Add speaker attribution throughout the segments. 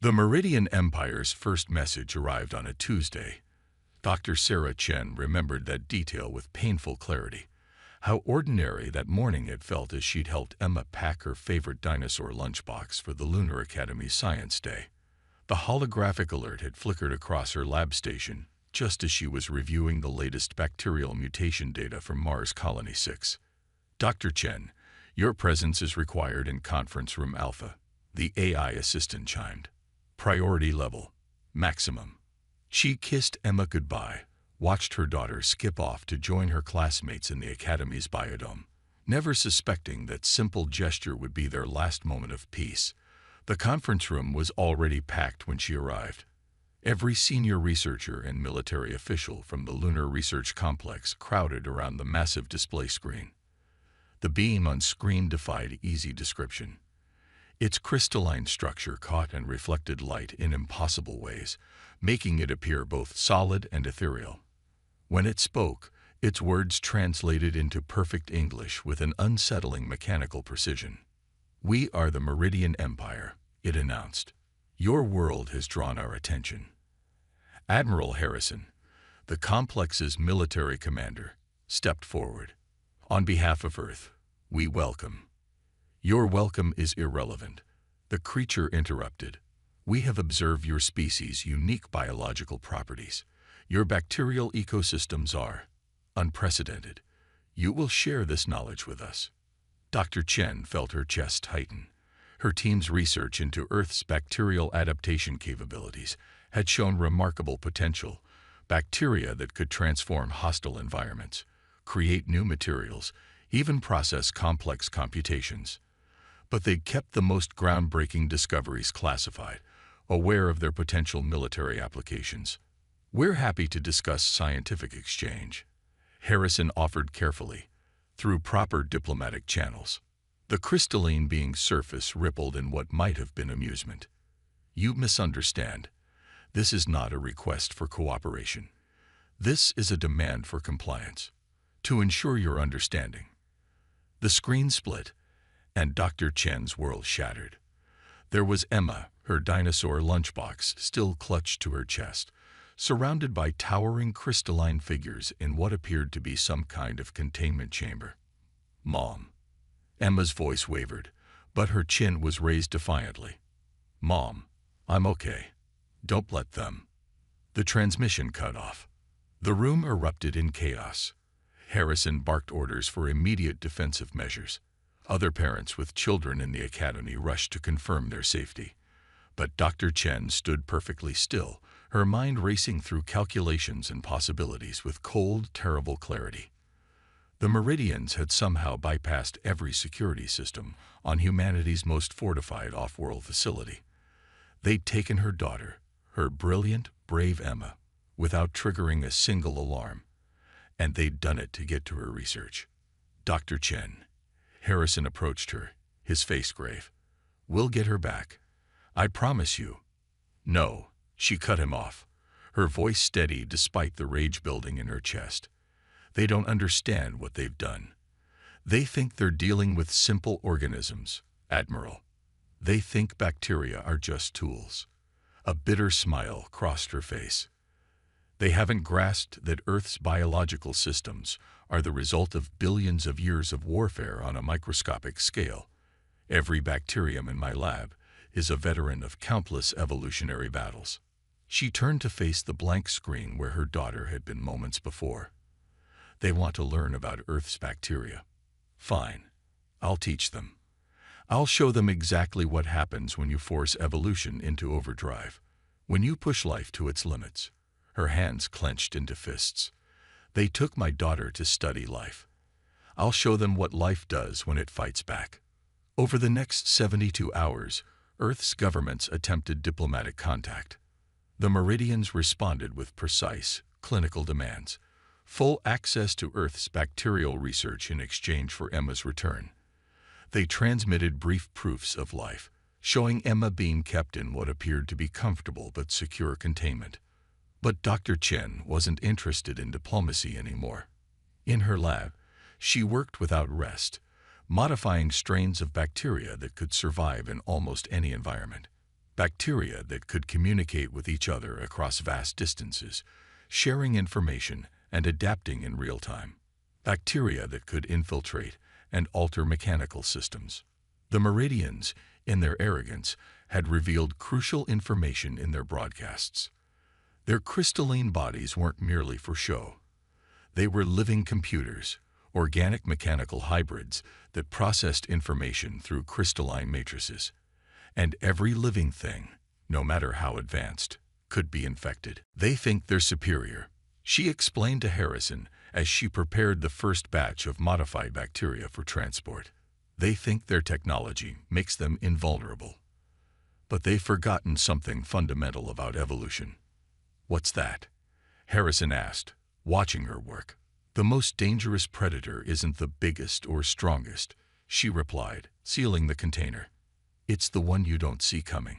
Speaker 1: The Meridian Empire's first message arrived on a Tuesday. Dr. Sarah Chen remembered that detail with painful clarity. How ordinary that morning had felt as she'd helped Emma pack her favorite dinosaur lunchbox for the Lunar Academy's Science Day. The holographic alert had flickered across her lab station just as she was reviewing the latest bacterial mutation data from Mars Colony 6. Dr. Chen, your presence is required in Conference Room Alpha, the AI assistant chimed. Priority level, maximum. She kissed Emma goodbye, watched her daughter skip off to join her classmates in the Academy's biodome, never suspecting that simple gesture would be their last moment of peace. The conference room was already packed when she arrived. Every senior researcher and military official from the Lunar Research Complex crowded around the massive display screen. The beam on screen defied easy description. Its crystalline structure caught and reflected light in impossible ways, making it appear both solid and ethereal. When it spoke, its words translated into perfect English with an unsettling mechanical precision. "We are the Meridian Empire," it announced. "Your world has drawn our attention." Admiral Harrison, the complex's military commander, stepped forward. "On behalf of Earth, we welcome." "Your welcome is irrelevant," the creature interrupted. "We have observed your species' unique biological properties. Your bacterial ecosystems are unprecedented. You will share this knowledge with us." Dr. Chen felt her chest tighten. Her team's research into Earth's bacterial adaptation capabilities had shown remarkable potential, bacteria that could transform hostile environments, create new materials, even process complex computations. But they'd kept the most groundbreaking discoveries classified, aware of their potential military applications. "We're happy to discuss scientific exchange," Harrison offered carefully, "through proper diplomatic channels." The crystalline being's surface rippled in what might have been amusement. "You misunderstand. This is not a request for cooperation. This is a demand for compliance, to ensure your understanding." The screen split, and Dr. Chen's world shattered. There was Emma, her dinosaur lunchbox still clutched to her chest, surrounded by towering crystalline figures in what appeared to be some kind of containment chamber. "Mom." Emma's voice wavered, but her chin was raised defiantly. "Mom, I'm okay. Don't let them." The transmission cut off. The room erupted in chaos. Harrison barked orders for immediate defensive measures. Other parents with children in the academy rushed to confirm their safety. But Dr. Chen stood perfectly still, her mind racing through calculations and possibilities with cold, terrible clarity. The Meridians had somehow bypassed every security system on humanity's most fortified off-world facility. They'd taken her daughter, her brilliant, brave Emma, without triggering a single alarm. And they'd done it to get to her research. "Dr. Chen." Harrison approached her, his face grave. "We'll get her back. I promise you." "No," she cut him off, her voice steady despite the rage building in her chest. "They don't understand what they've done. They think they're dealing with simple organisms, Admiral. They think bacteria are just tools." A bitter smile crossed her face. "They haven't grasped that Earth's biological systems are the result of billions of years of warfare on a microscopic scale. Every bacterium in my lab is a veteran of countless evolutionary battles." She turned to face the blank screen where her daughter had been moments before. "They want to learn about Earth's bacteria. Fine. I'll teach them. I'll show them exactly what happens when you force evolution into overdrive, when you push life to its limits." Her hands clenched into fists. "They took my daughter to study life. I'll show them what life does when it fights back." Over the next 72 hours, Earth's governments attempted diplomatic contact. The Meridians responded with precise, clinical demands. Full access to Earth's bacterial research in exchange for Emma's return. They transmitted brief proofs of life, showing Emma being kept in what appeared to be comfortable but secure containment. But Dr. Chen wasn't interested in diplomacy anymore. In her lab, she worked without rest, modifying strains of bacteria that could survive in almost any environment. bacteria that could communicate with each other across vast distances, sharing information and adapting in real time. Bacteria that could infiltrate and alter mechanical systems. The Meridians, in their arrogance, had revealed crucial information in their broadcasts. Their crystalline bodies weren't merely for show. They were living computers, organic mechanical hybrids that processed information through crystalline matrices. And every living thing, no matter how advanced, could be infected. They think they're superior, she explained to Harrison as she prepared the first batch of modified bacteria for transport. They think their technology makes them invulnerable. But they've forgotten something fundamental about evolution. What's that? Harrison asked, watching her work. The most dangerous predator isn't the biggest or strongest, she replied, sealing the container. It's the one you don't see coming.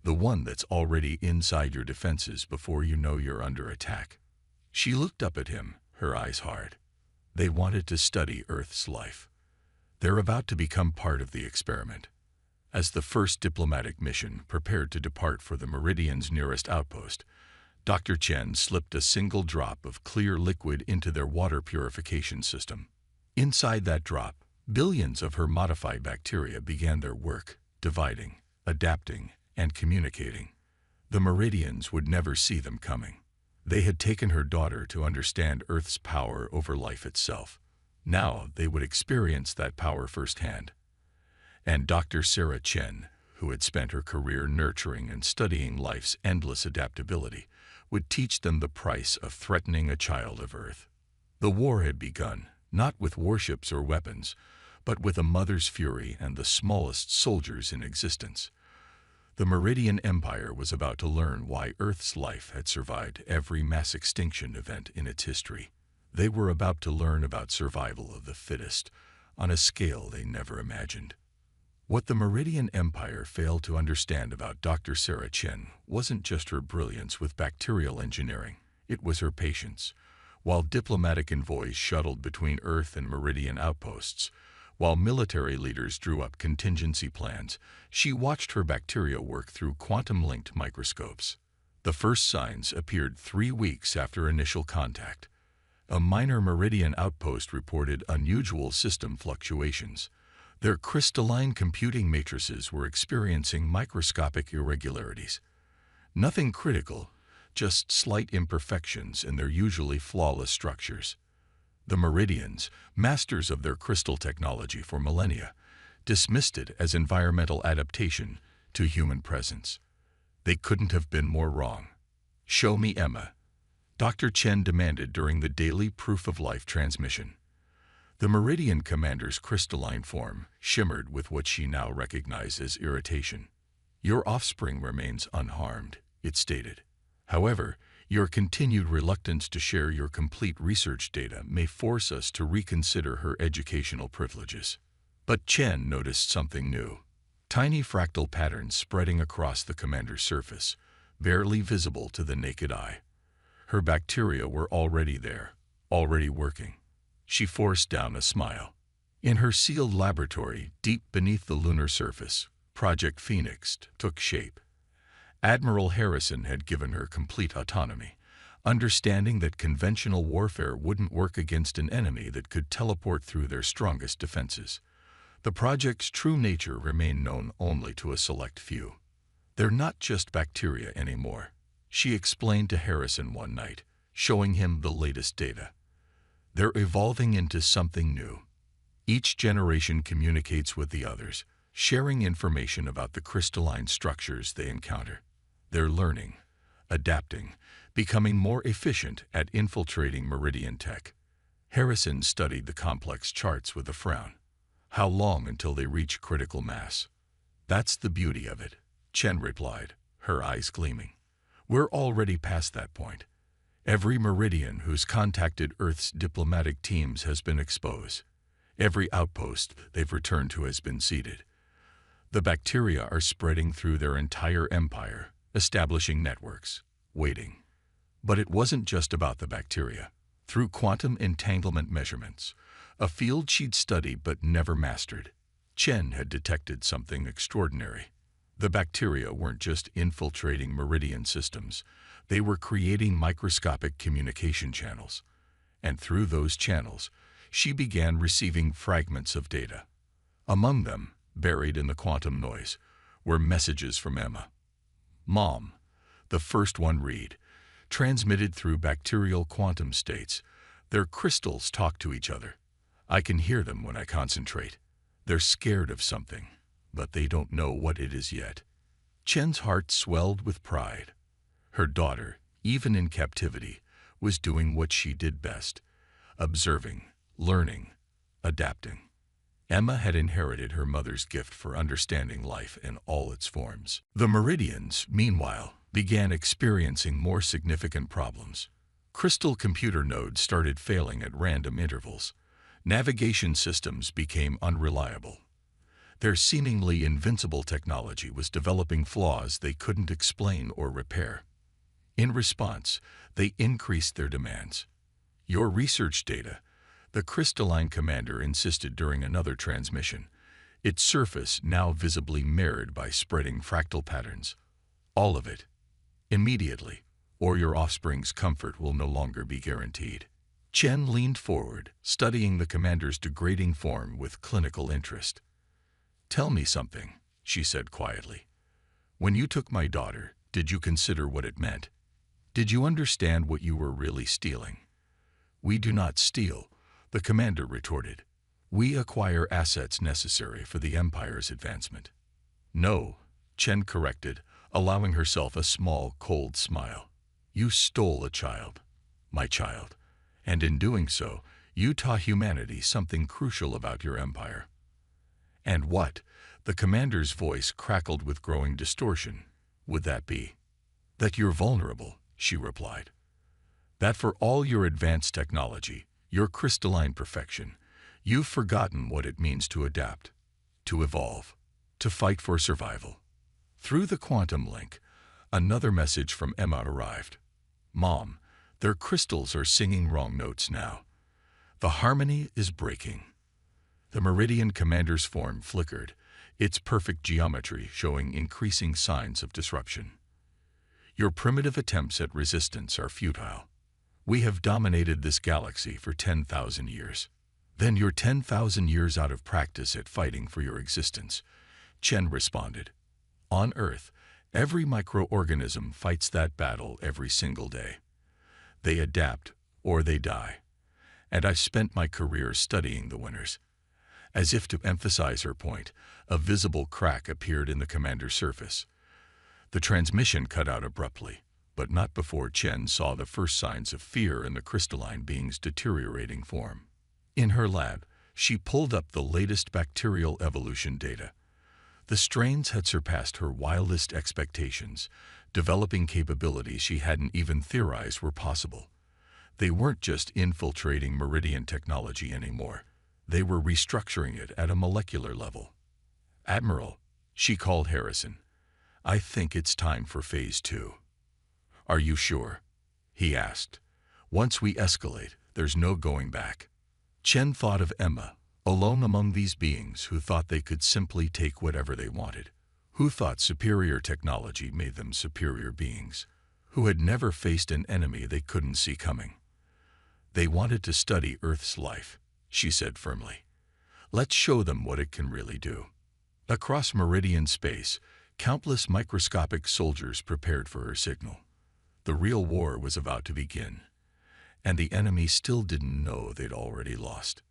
Speaker 1: The one that's already inside your defenses before you know you're under attack. She looked up at him, her eyes hard. They wanted to study Earth's life. They're about to become part of the experiment. As the first diplomatic mission prepared to depart for the Meridian's nearest outpost, Dr. Chen slipped a single drop of clear liquid into their water purification system. Inside that drop, billions of her modified bacteria began their work, dividing, adapting, and communicating. The Meridians would never see them coming. They had taken her daughter to understand Earth's power over life itself. Now they would experience that power firsthand. And Dr. Sarah Chen, who had spent her career nurturing and studying life's endless adaptability, would teach them the price of threatening a child of Earth. The war had begun, not with warships or weapons, but with a mother's fury and the smallest soldiers in existence. The Meridian Empire was about to learn why Earth's life had survived every mass extinction event in its history. They were about to learn about survival of the fittest, on a scale they never imagined. What the Meridian Empire failed to understand about Dr. Sarah Chen wasn't just her brilliance with bacterial engineering, it was her patience. While diplomatic envoys shuttled between Earth and Meridian outposts, while military leaders drew up contingency plans, she watched her bacteria work through quantum-linked microscopes. The first signs appeared 3 weeks after initial contact. A minor Meridian outpost reported unusual system fluctuations. Their crystalline computing matrices were experiencing microscopic irregularities. Nothing critical, just slight imperfections in their usually flawless structures. The Meridians, masters of their crystal technology for millennia, dismissed it as environmental adaptation to human presence. They couldn't have been more wrong. "Show me Emma," Dr. Chen demanded during the daily Proof of Life transmission. The Meridian commander's crystalline form shimmered with what she now recognized as irritation. "Your offspring remains unharmed," it stated. "However, your continued reluctance to share your complete research data may force us to reconsider her educational privileges." But Chen noticed something new. Tiny fractal patterns spreading across the commander's surface, barely visible to the naked eye. Her bacteria were already there, already working. She forced down a smile. In her sealed laboratory, deep beneath the lunar surface, Project Phoenix took shape. Admiral Harrison had given her complete autonomy, understanding that conventional warfare wouldn't work against an enemy that could teleport through their strongest defenses. The project's true nature remained known only to a select few. "They're not just bacteria anymore," she explained to Harrison one night, showing him the latest data. "They're evolving into something new. Each generation communicates with the others, sharing information about the crystalline structures they encounter. They're learning, adapting, becoming more efficient at infiltrating Meridian tech." Harrison studied the complex charts with a frown. "How long until they reach critical mass?" "That's the beauty of it," Chen replied, her eyes gleaming. "We're already past that point. Every Meridian who's contacted Earth's diplomatic teams has been exposed. Every outpost they've returned to has been seeded. The bacteria are spreading through their entire empire, establishing networks, waiting." But it wasn't just about the bacteria. Through quantum entanglement measurements, a field she'd studied but never mastered, Chen had detected something extraordinary. The bacteria weren't just infiltrating meridian systems, they were creating microscopic communication channels. And through those channels, she began receiving fragments of data. Among them, buried in the quantum noise, were messages from Emma. Mom, the first one read, transmitted through bacterial quantum states. Their crystals talk to each other. I can hear them when I concentrate. They're scared of something, but they don't know what it is yet. Chen's heart swelled with pride. Her daughter, even in captivity, was doing what she did best, observing, learning, adapting. Emma had inherited her mother's gift for understanding life in all its forms. The Meridians, meanwhile, began experiencing more significant problems. Crystal computer nodes started failing at random intervals. Navigation systems became unreliable. Their seemingly invincible technology was developing flaws they couldn't explain or repair. In response, they increased their demands. Your research data, the crystalline commander insisted during another transmission, its surface now visibly mirrored by spreading fractal patterns. All of it. Immediately, or your offspring's comfort will no longer be guaranteed. Chen leaned forward, studying the commander's degrading form with clinical interest. Tell me something, she said quietly. When you took my daughter, did you consider what it meant? Did you understand what you were really stealing? We do not steal, the commander retorted. We acquire assets necessary for the Empire's advancement. No, Chen corrected, allowing herself a small, cold smile. You stole a child, my child, and in doing so, you taught humanity something crucial about your empire. And what? The commander's voice crackled with growing distortion. Would that be? That you're vulnerable, she replied. That for all your advanced technology, your crystalline perfection, you've forgotten what it means to adapt, to evolve, to fight for survival. Through the quantum link, another message from Emma arrived. Mom, their crystals are singing wrong notes now. The harmony is breaking. The Meridian commander's form flickered, its perfect geometry showing increasing signs of disruption. Your primitive attempts at resistance are futile. We have dominated this galaxy for 10,000 years. Then you're 10,000 years out of practice at fighting for your existence, Chen responded. On Earth, every microorganism fights that battle every single day. They adapt or they die. And I've spent my career studying the winners. As if to emphasize her point, a visible crack appeared in the commander's surface. The transmission cut out abruptly, but not before Chen saw the first signs of fear in the crystalline being's deteriorating form. In her lab, she pulled up the latest bacterial evolution data. The strains had surpassed her wildest expectations, developing capabilities she hadn't even theorized were possible. They weren't just infiltrating Meridian technology anymore. They were restructuring it at a molecular level. Admiral, she called Harrison, I think it's time for Phase 2. Are you sure? He asked. Once we escalate, there's no going back. Chen thought of Emma, alone among these beings who thought they could simply take whatever they wanted, who thought superior technology made them superior beings, who had never faced an enemy they couldn't see coming. They wanted to study Earth's life, she said firmly. Let's show them what it can really do. Across Meridian space, countless microscopic soldiers prepared for her signal. The real war was about to begin, and the enemy still didn't know they'd already lost.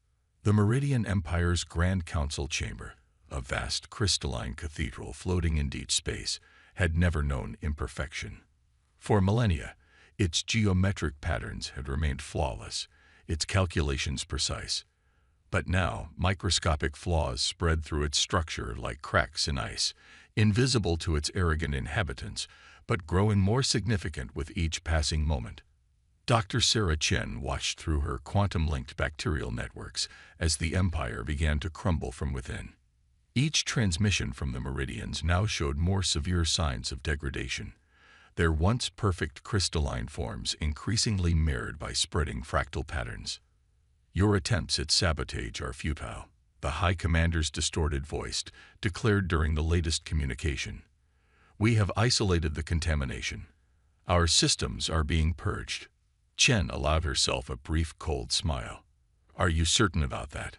Speaker 1: The Meridian Empire's Grand Council chamber, a vast crystalline cathedral floating in deep space, had never known imperfection. For millennia, its geometric patterns had remained flawless, its calculations precise. But now, microscopic flaws spread through its structure like cracks in ice, invisible to its arrogant inhabitants, but growing more significant with each passing moment. Dr. Sarah Chen watched through her quantum-linked bacterial networks as the Empire began to crumble from within. Each transmission from the Meridians now showed more severe signs of degradation, their once perfect crystalline forms increasingly mirrored by spreading fractal patterns. Your attempts at sabotage are futile, the High Commander's distorted voice declared during the latest communication. We have isolated the contamination. Our systems are being purged. Chen allowed herself a brief cold smile. Are you certain about that?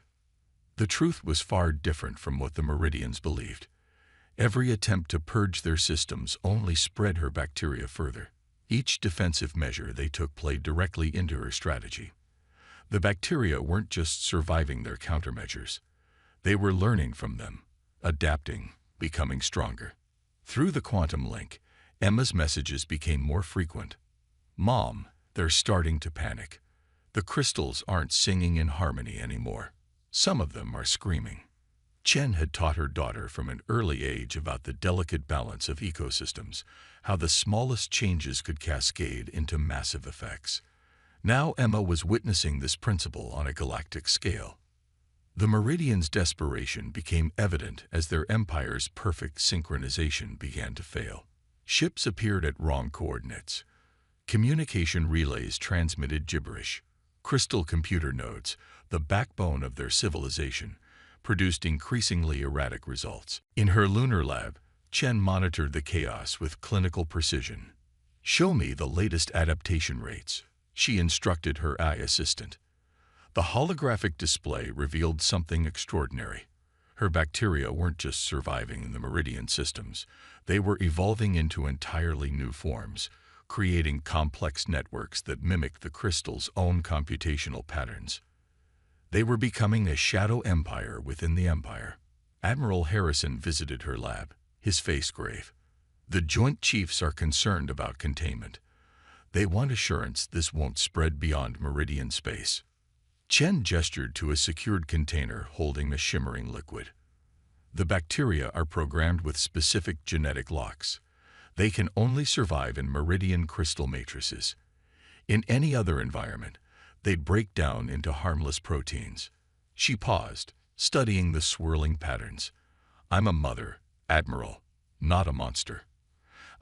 Speaker 1: The truth was far different from what the Meridians believed. Every attempt to purge their systems only spread her bacteria further. Each defensive measure they took played directly into her strategy. The bacteria weren't just surviving their countermeasures. They were learning from them, adapting, becoming stronger. Through the quantum link, Emma's messages became more frequent. Mom, they're starting to panic. The crystals aren't singing in harmony anymore. Some of them are screaming. Chen had taught her daughter from an early age about the delicate balance of ecosystems, how the smallest changes could cascade into massive effects. Now Emma was witnessing this principle on a galactic scale. The Meridians' desperation became evident as their empire's perfect synchronization began to fail. Ships appeared at wrong coordinates. Communication relays transmitted gibberish. Crystal computer nodes, the backbone of their civilization, produced increasingly erratic results. In her lunar lab, Chen monitored the chaos with clinical precision. "Show me the latest adaptation rates," she instructed her AI assistant. The holographic display revealed something extraordinary. Her bacteria weren't just surviving in the Meridian systems. They were evolving into entirely new forms, creating complex networks that mimicked the crystal's own computational patterns. They were becoming a shadow empire within the empire. Admiral Harrison visited her lab, his face grave. "The Joint Chiefs are concerned about containment. They want assurance this won't spread beyond Meridian space." Chen gestured to a secured container holding a shimmering liquid. "The bacteria are programmed with specific genetic locks. They can only survive in Meridian crystal matrices. In any other environment, they'd break down into harmless proteins." She paused, studying the swirling patterns. "I'm a mother, Admiral, not a monster.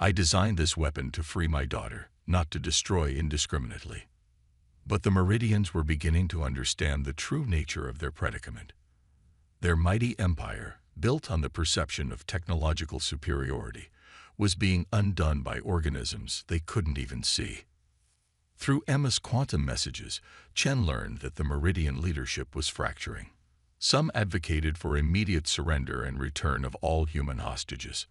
Speaker 1: I designed this weapon to free my daughter, not to destroy indiscriminately." But the Meridians were beginning to understand the true nature of their predicament. Their mighty empire, built on the perception of technological superiority, was being undone by organisms they couldn't even see. Through Emma's quantum messages, Chen learned that the Meridian leadership was fracturing. Some advocated for immediate surrender and return of all human hostages.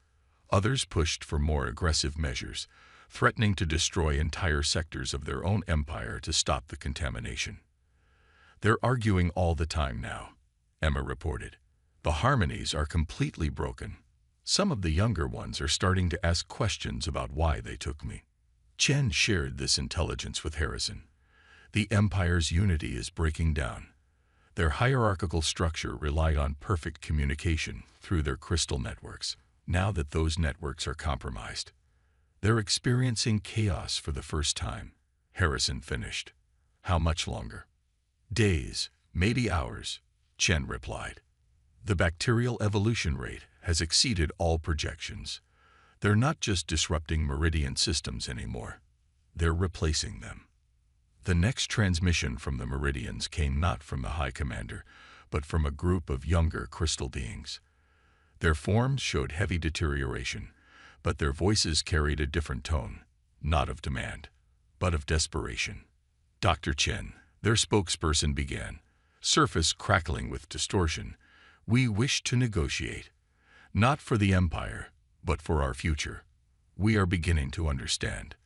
Speaker 1: Others pushed for more aggressive measures, threatening to destroy entire sectors of their own empire to stop the contamination. "They're arguing all the time now," Emma reported. "The harmonies are completely broken. Some of the younger ones are starting to ask questions about why they took me." Chen shared this intelligence with Harrison. "The Empire's unity is breaking down. Their hierarchical structure relied on perfect communication through their crystal networks. Now that those networks are compromised, they're experiencing chaos for the first time." Harrison finished. "How much longer?" "Days, maybe hours," Chen replied. "The bacterial evolution rate has exceeded all projections. They're not just disrupting Meridian systems anymore. They're replacing them." The next transmission from the Meridians came not from the High Commander, but from a group of younger crystal beings. Their forms showed heavy deterioration, but their voices carried a different tone, not of demand, but of desperation. "Dr. Chen," their spokesperson began, surface crackling with distortion, "we wish to negotiate. Not for the Empire, but for our future. We are beginning to understand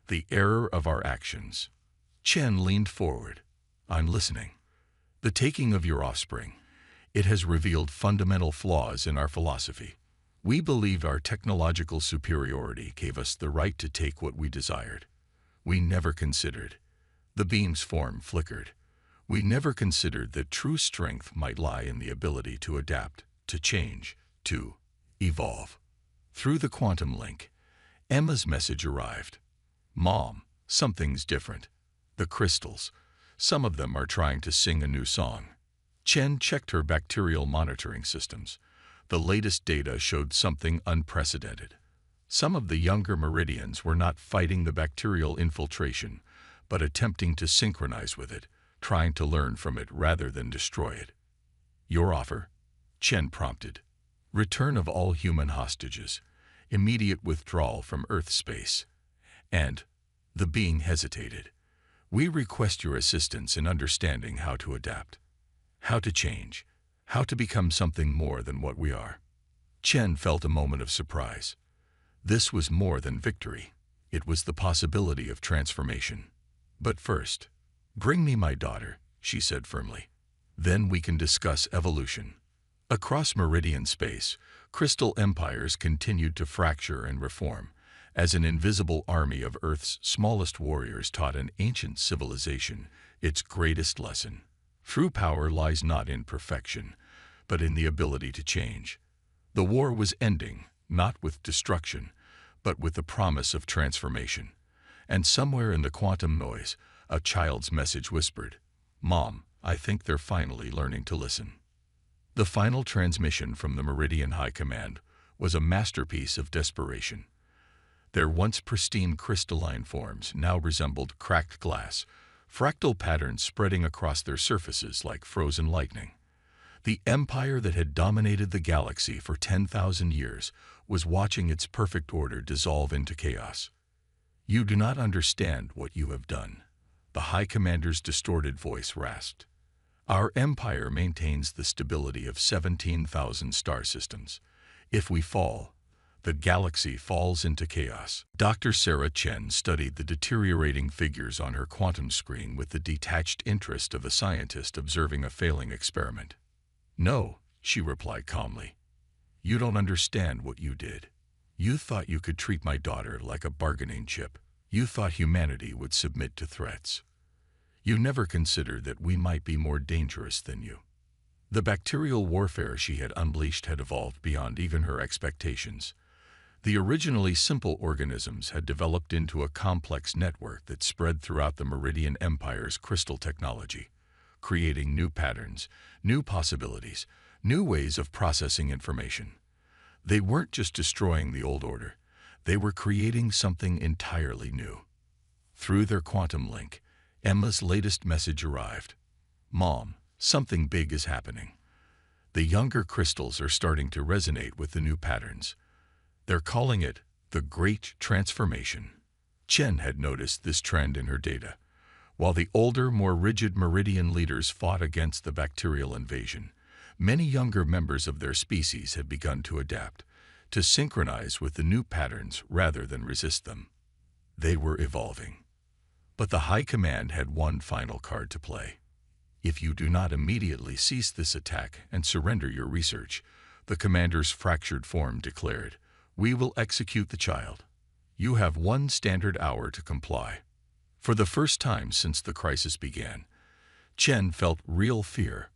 Speaker 1: the error of our actions." Chen leaned forward. "I'm listening. The taking of your offspring, it has revealed fundamental flaws in our philosophy. We believed our technological superiority gave us the right to take what we desired. We never considered." The beam's form flickered. "We never considered that true strength might lie in the ability to adapt, to change, to evolve." Through the quantum link, Emma's message arrived. "Mom, something's different. The crystals, some of them are trying to sing a new song." Chen checked her bacterial monitoring systems. The latest data showed something unprecedented. Some of the younger Meridians were not fighting the bacterial infiltration, but attempting to synchronize with it, trying to learn from it rather than destroy it. "Your offer?" Chen prompted. "Return of all human hostages. immediate withdrawal from Earth space. And the being hesitated. We request your assistance in understanding how to adapt, how to change, how to become something more than what we are. Chen felt a moment of surprise. This was more than victory. It was the possibility of transformation. But first, bring me my daughter, she said firmly. Then we can discuss evolution. Across meridian space, crystal empires continued to fracture and reform, as an invisible army of Earth's smallest warriors taught an ancient civilization its greatest lesson. True power lies not in perfection, but in the ability to change. The war was ending, not with destruction, but with the promise of transformation. And somewhere in the quantum noise, a child's message whispered, "Mom, I think they're finally learning to listen." The final transmission from the Meridian High Command was a masterpiece of desperation. Their once pristine crystalline forms now resembled cracked glass, fractal patterns spreading across their surfaces like frozen lightning. The empire that had dominated the galaxy for 10,000 years was watching its perfect order dissolve into chaos. "You do not understand what you have done," the High Commander's distorted voice rasped. "Our empire maintains the stability of 17,000 star systems. If we fall, the galaxy falls into chaos." Dr. Sarah Chen studied the deteriorating figures on her quantum screen with the detached interest of a scientist observing a failing experiment. "No," she replied calmly. "You don't understand what you did. You thought you could treat my daughter like a bargaining chip. You thought humanity would submit to threats. You never considered that we might be more dangerous than you." The bacterial warfare she had unleashed had evolved beyond even her expectations. The originally simple organisms had developed into a complex network that spread throughout the Meridian Empire's crystal technology, creating new patterns, new possibilities, new ways of processing information. They weren't just destroying the old order, they were creating something entirely new. Through their quantum link, Emma's latest message arrived. "Mom, something big is happening. The younger crystals are starting to resonate with the new patterns. They're calling it the Great Transformation." Chen had noticed this trend in her data. While the older, more rigid Meridian leaders fought against the bacterial invasion, many younger members of their species had begun to adapt, to synchronize with the new patterns rather than resist them. They were evolving. But the High Command had one final card to play. "If you do not immediately cease this attack and surrender your research," the commander's fractured form declared, "we will execute the child. You have 1 standard hour to comply." For the first time since the crisis began, Chen felt real fear.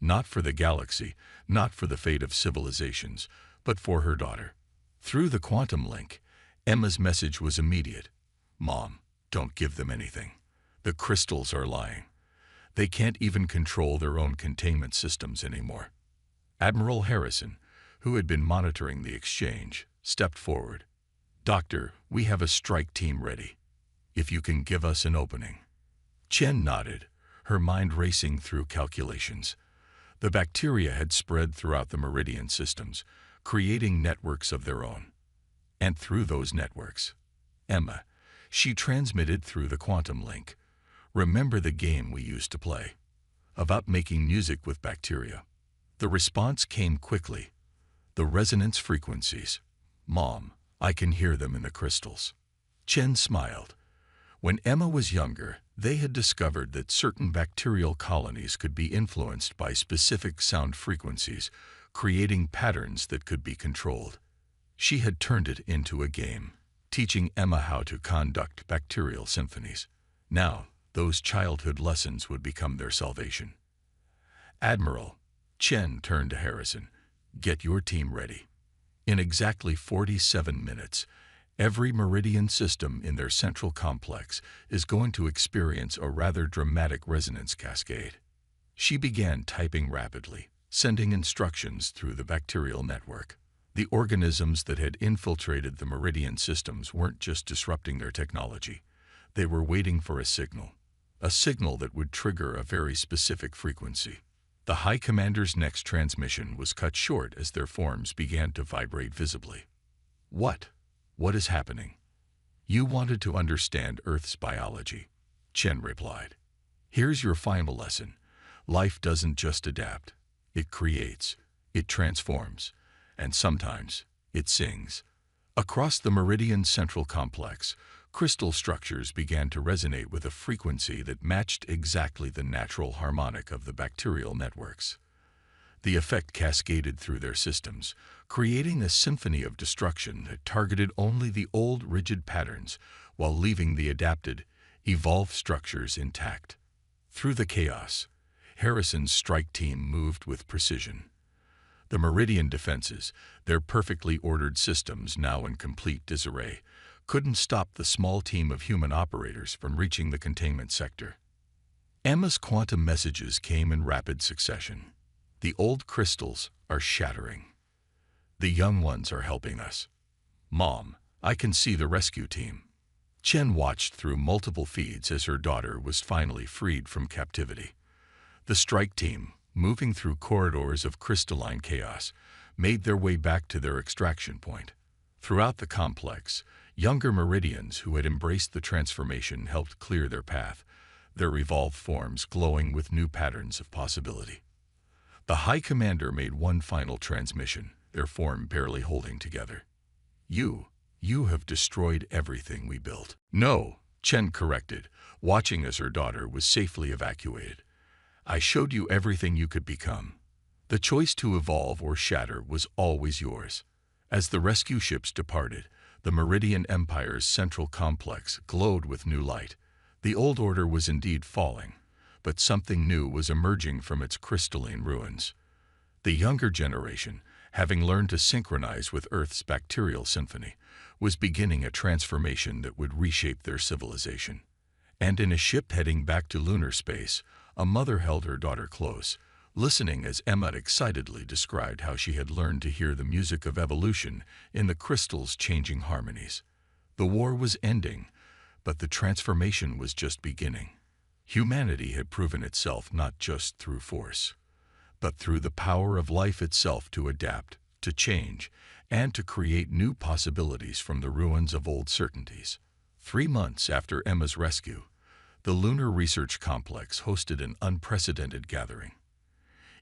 Speaker 1: Not for the galaxy, not for the fate of civilizations, but for her daughter. Through the quantum link, Emma's message was immediate. "Mom, don't give them anything. The crystals are lying. They can't even control their own containment systems anymore." Admiral Harrison, who had been monitoring the exchange, stepped forward. "Doctor, we have a strike team ready. If you can give us an opening." Chen nodded, her mind racing through calculations. The bacteria had spread throughout the Meridian systems, creating networks of their own. And through those networks, Emma, she transmitted through the quantum link. "Remember the game we used to play? About making music with bacteria?" The response came quickly. "The resonance frequencies. Mom, I can hear them in the crystals." Chen smiled. When Emma was younger, they had discovered that certain bacterial colonies could be influenced by specific sound frequencies, creating patterns that could be controlled. She had turned it into a game, teaching Emma how to conduct bacterial symphonies. Now, those childhood lessons would become their salvation. "Admiral," Chen turned to Harrison, "get your team ready. In exactly 47 minutes, every Meridian system in their central complex is going to experience a rather dramatic resonance cascade." She began typing rapidly, sending instructions through the bacterial network. The organisms that had infiltrated the Meridian systems weren't just disrupting their technology. They were waiting for a signal that would trigger a very specific frequency. The High Commander's next transmission was cut short as their forms began to vibrate visibly. What? What is happening? You wanted to understand Earth's biology, Chen replied. Here's your final lesson. Life doesn't just adapt. It creates, it transforms, and sometimes it sings. Across the Meridian Central Complex, crystal structures began to resonate with a frequency that matched exactly the natural harmonic of the bacterial networks. The effect cascaded through their systems, creating a symphony of destruction that targeted only the old rigid patterns while leaving the adapted, evolved structures intact. Through the chaos, Harrison's strike team moved with precision. The Meridian defenses, their perfectly ordered systems now in complete disarray, couldn't stop the small team of human operators from reaching the containment sector. Emma's quantum messages came in rapid succession. The old crystals are shattering. The young ones are helping us. Mom, I can see the rescue team. Chen watched through multiple feeds as her daughter was finally freed from captivity. The strike team, moving through corridors of crystalline chaos, made their way back to their extraction point. Throughout the complex, younger Meridians who had embraced the transformation helped clear their path, their evolved forms glowing with new patterns of possibility. The High Commander made one final transmission, their form barely holding together. You have destroyed everything we built. No, Chen corrected, watching as her daughter was safely evacuated. I showed you everything you could become. The choice to evolve or shatter was always yours. As the rescue ships departed, the Meridian Empire's central complex glowed with new light. The old order was indeed falling, but something new was emerging from its crystalline ruins. The younger generation, having learned to synchronize with Earth's bacterial symphony, was beginning a transformation that would reshape their civilization. And in a ship heading back to lunar space, a mother held her daughter close, listening as Emma excitedly described how she had learned to hear the music of evolution in the crystal's changing harmonies. The war was ending, but the transformation was just beginning. Humanity had proven itself not just through force, but through the power of life itself to adapt, to change, and to create new possibilities from the ruins of old certainties. 3 months after Emma's rescue, the Lunar Research Complex hosted an unprecedented gathering.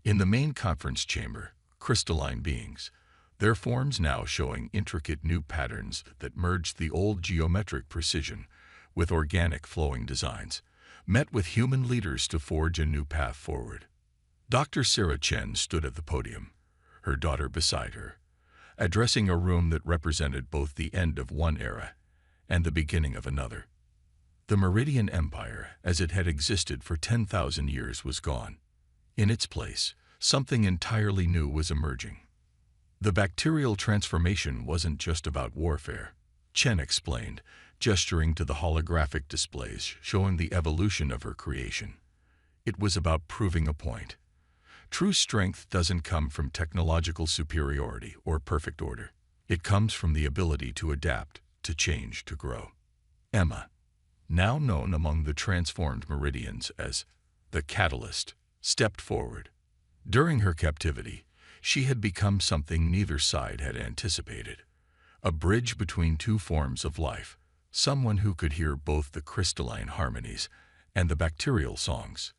Speaker 1: In the main conference chamber, crystalline beings, their forms now showing intricate new patterns that merged the old geometric precision with organic flowing designs, met with human leaders to forge a new path forward. Dr. Sarah Chen stood at the podium, her daughter beside her, addressing a room that represented both the end of one era and the beginning of another. The Meridian Empire, as it had existed for 10,000 years, was gone. In its place, something entirely new was emerging. The bacterial transformation wasn't just about warfare, Chen explained, gesturing to the holographic displays showing the evolution of her creation. It was about proving a point. True strength doesn't come from technological superiority or perfect order. It comes from the ability to adapt, to change, to grow. Emma, now known among the transformed Meridians as the Catalyst, stepped forward. During her captivity, she had become something neither side had anticipated. A bridge between two forms of life, someone who could hear both the crystalline harmonies and the bacterial songs.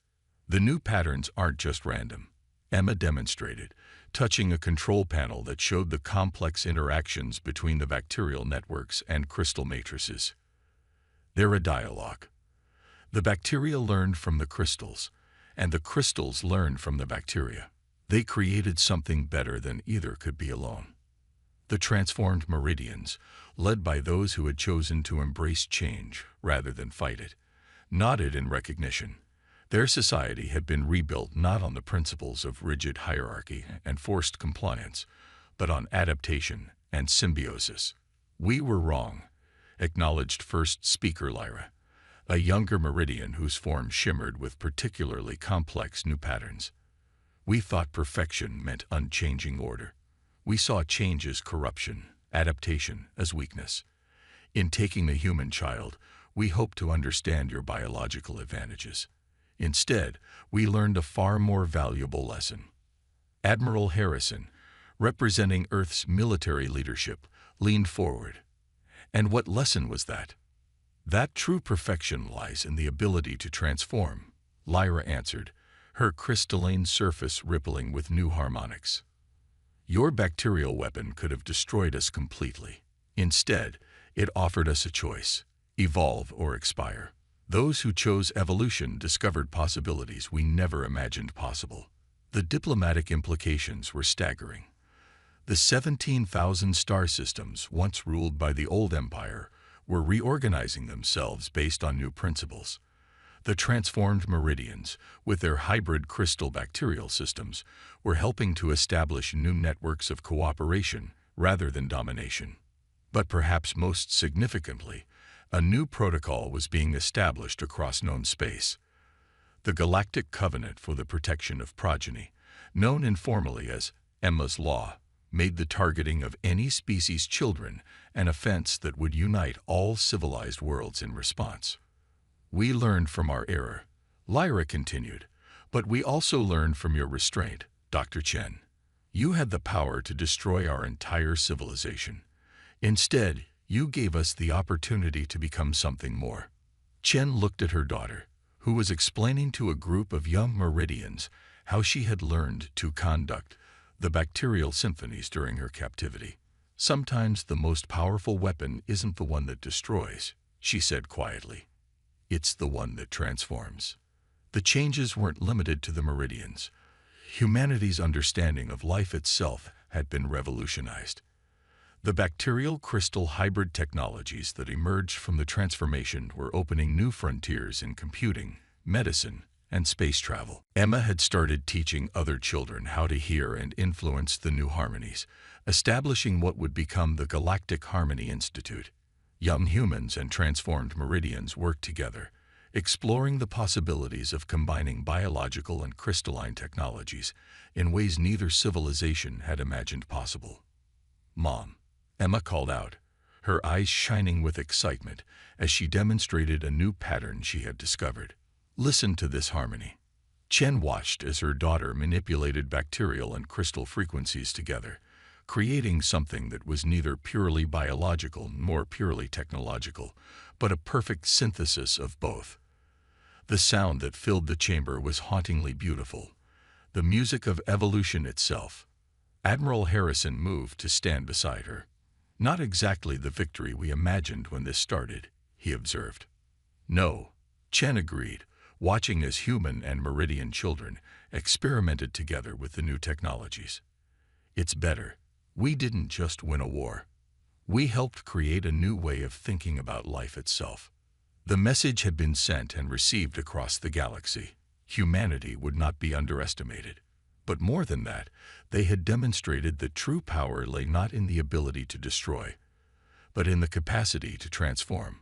Speaker 1: The new patterns aren't just random, Emma demonstrated, touching a control panel that showed the complex interactions between the bacterial networks and crystal matrices. They're a dialogue. The bacteria learned from the crystals, and the crystals learned from the bacteria. They created something better than either could be alone. The transformed Meridians, led by those who had chosen to embrace change rather than fight it, nodded in recognition. Their society had been rebuilt not on the principles of rigid hierarchy and forced compliance, but on adaptation and symbiosis. We were wrong, acknowledged first speaker Lyra, a younger Meridian whose form shimmered with particularly complex new patterns. We thought perfection meant unchanging order. We saw change as corruption, adaptation as weakness. In taking the human child, we hoped to understand your biological advantages. Instead, we learned a far more valuable lesson. Admiral Harrison, representing Earth's military leadership, leaned forward. And what lesson was that? That true perfection lies in the ability to transform, Lyra answered, her crystalline surface rippling with new harmonics. Your bacterial weapon could have destroyed us completely. Instead, it offered us a choice: evolve or expire. Those who chose evolution discovered possibilities we never imagined possible. The diplomatic implications were staggering. The 17,000 star systems once ruled by the old empire were reorganizing themselves based on new principles. The transformed meridians, with their hybrid crystal bacterial systems, were helping to establish new networks of cooperation rather than domination. But perhaps most significantly, a new protocol was being established across known space. The Galactic Covenant for the Protection of Progeny, known informally as Emma's Law, made the targeting of any species' children an offense that would unite all civilized worlds in response. We learned from our error, Lyra continued, but we also learned from your restraint, Dr. Chen. You had the power to destroy our entire civilization. Instead, you gave us the opportunity to become something more. Chen looked at her daughter, who was explaining to a group of young Meridians how she had learned to conduct the bacterial symphonies during her captivity. Sometimes the most powerful weapon isn't the one that destroys, she said quietly. It's the one that transforms. The changes weren't limited to the Meridians. Humanity's understanding of life itself had been revolutionized. The bacterial crystal hybrid technologies that emerged from the transformation were opening new frontiers in computing, medicine, and space travel. Emma had started teaching other children how to hear and influence the new harmonies, establishing what would become the Galactic Harmony Institute. Young humans and transformed Meridians worked together, exploring the possibilities of combining biological and crystalline technologies in ways neither civilization had imagined possible. Mom, Emma called out, her eyes shining with excitement as she demonstrated a new pattern she had discovered. Listen to this harmony. Chen watched as her daughter manipulated bacterial and crystal frequencies together, creating something that was neither purely biological nor purely technological, but a perfect synthesis of both. The sound that filled the chamber was hauntingly beautiful, the music of evolution itself. Admiral Harrison moved to stand beside her. Not exactly the victory we imagined when this started, he observed. No, Chen agreed, watching as human and Meridian children experimented together with the new technologies. It's better. We didn't just win a war. We helped create a new way of thinking about life itself. The message had been sent and received across the galaxy. Humanity would not be underestimated. But more than that, they had demonstrated that true power lay not in the ability to destroy, but in the capacity to transform.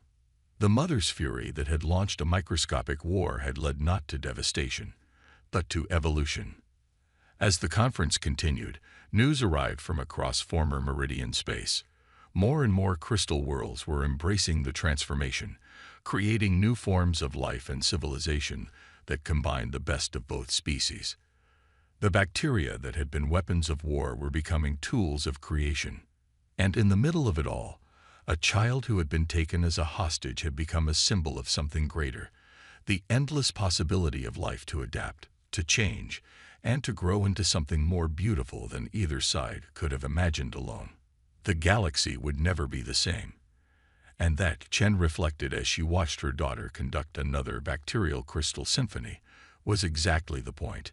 Speaker 1: The mother's fury that had launched a microscopic war had led not to devastation, but to evolution. As the conference continued, news arrived from across former Meridian space. More and more crystal worlds were embracing the transformation, creating new forms of life and civilization that combined the best of both species. The bacteria that had been weapons of war were becoming tools of creation. And in the middle of it all, a child who had been taken as a hostage had become a symbol of something greater, the endless possibility of life to adapt, to change, and to grow into something more beautiful than either side could have imagined alone. The galaxy would never be the same. And that, Chen reflected as she watched her daughter conduct another bacterial crystal symphony, was exactly the point.